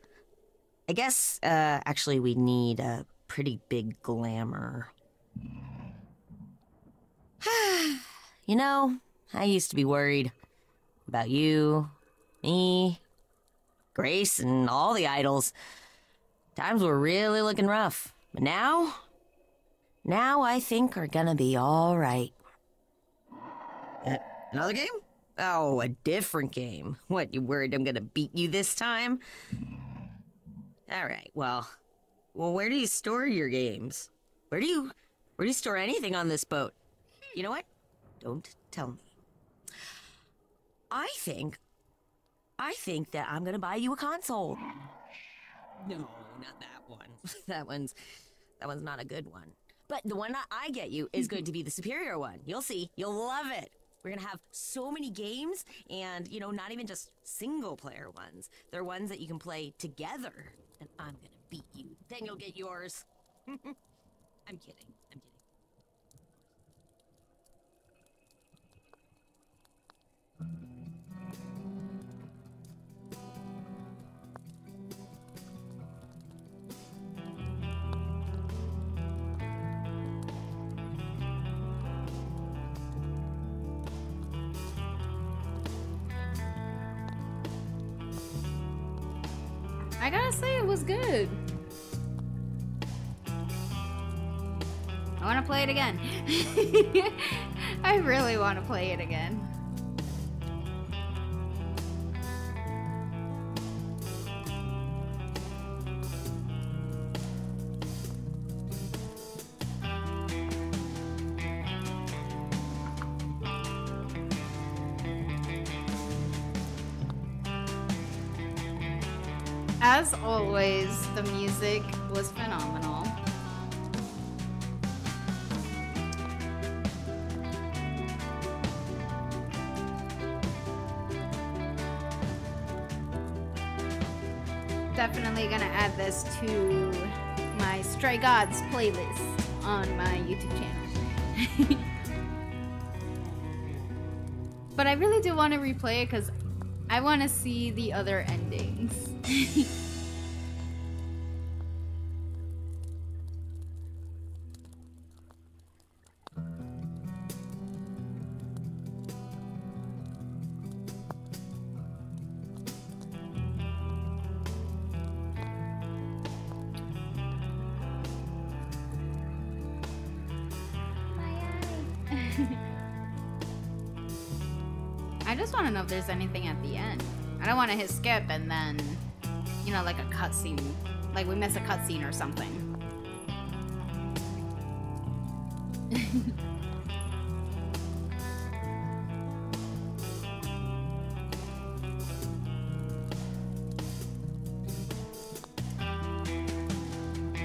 I guess, actually we need a pretty big glamour. You know, I used to be worried about you, me, Grace, and all the idols. Times were really looking rough. But now I think are gonna be all right. Another game? Oh, a different game. What, you worried I'm gonna beat you this time? All right, well, where do you store your games? Where do you store anything on this boat? You know what? Don't tell me. I think that I'm gonna buy you a console. No, not that one. that one's not a good one. But the one that I get you is going to be the superior one. You'll see. You'll love it. We're gonna have so many games, and, you know, not even just single-player ones. They're ones that you can play together. And I'm gonna beat you. Then you'll get yours. I'm kidding. I'm kidding. I gotta say, it was good. I want to play it again. I really want to play it again. As always, the music was phenomenal. Definitely gonna add this to my Stray Gods playlist on my YouTube channel. But I really do want to replay it because I want to see the other endings. I just want to know if there's anything at the end. I don't want to hit skip and then, you know, like a cutscene. Like we miss a cutscene or something.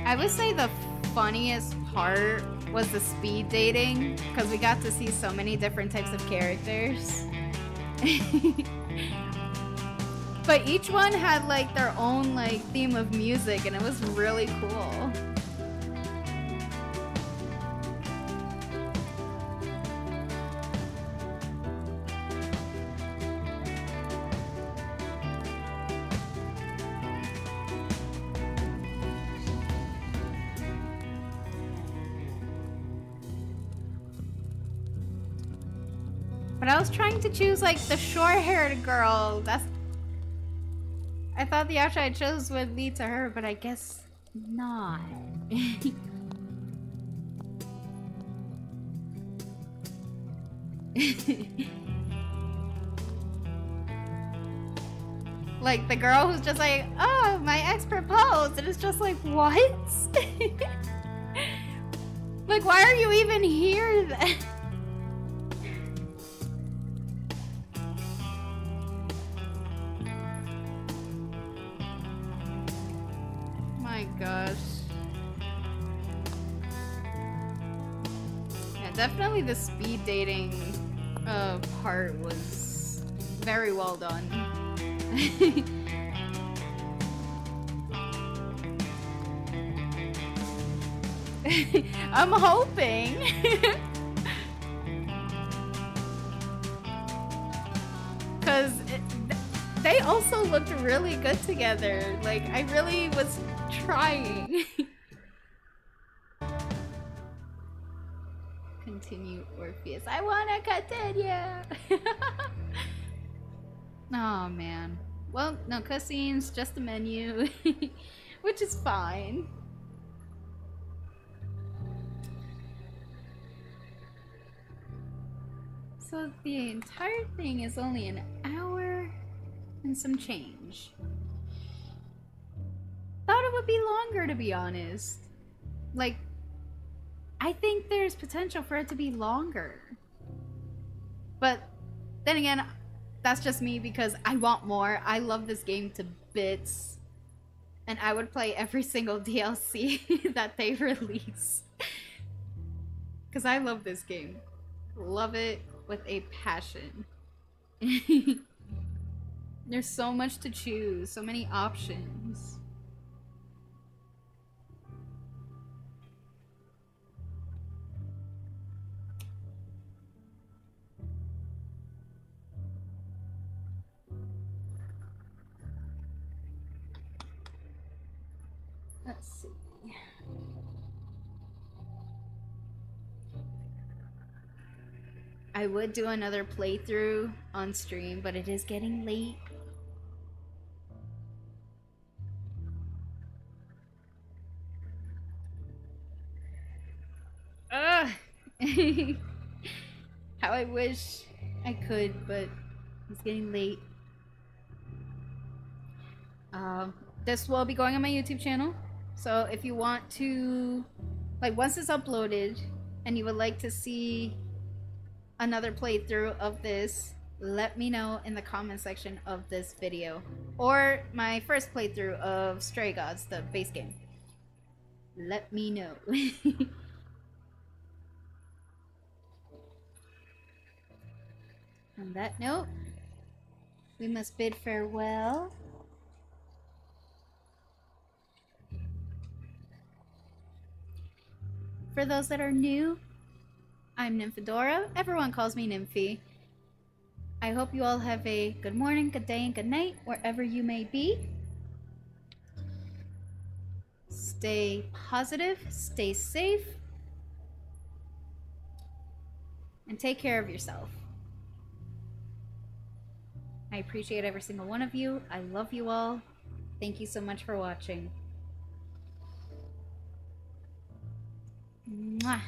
I would say the funniest part was the speed dating, because we got to see so many different types of characters. But each one had like their own like theme of music, and it was really cool. But I was trying to choose like the short-haired girl. I thought the option I chose would lead to her, but I guess not. Like the girl who's just like, oh, my ex proposed, and it's just like, what? Like, why are you even here then? My gosh. Yeah, definitely the speed dating part was very well done. I'm hoping. Because they also looked really good together. Like, I really was trying. Continue Orpheus. I wanna continue. Oh man. Well, no cutscenes, just the menu, which is fine. So the entire thing is only an hour and some change. Thought it would be longer, to be honest. Like, I think there's potential for it to be longer. But then again, that's just me because I want more. I love this game to bits. And I would play every single DLC that they release. Because I love this game. Love it with a passion. There's so much to choose, so many options. Let's see. I would do another playthrough on stream, but it is getting late. Ugh! How I wish I could, but it's getting late. This will be going on my YouTube channel. So if you want to, like, once it's uploaded and you would like to see another playthrough of this, let me know in the comment section of this video. Or my first playthrough of Stray Gods, the base game. Let me know. On that note, we must bid farewell. For those that are new, I'm Nymphadora. Everyone calls me Nymphi. I hope you all have a good morning, good day, and good night, wherever you may be. Stay positive, stay safe, and take care of yourself. I appreciate every single one of you. I love you all. Thank you so much for watching. Mwah.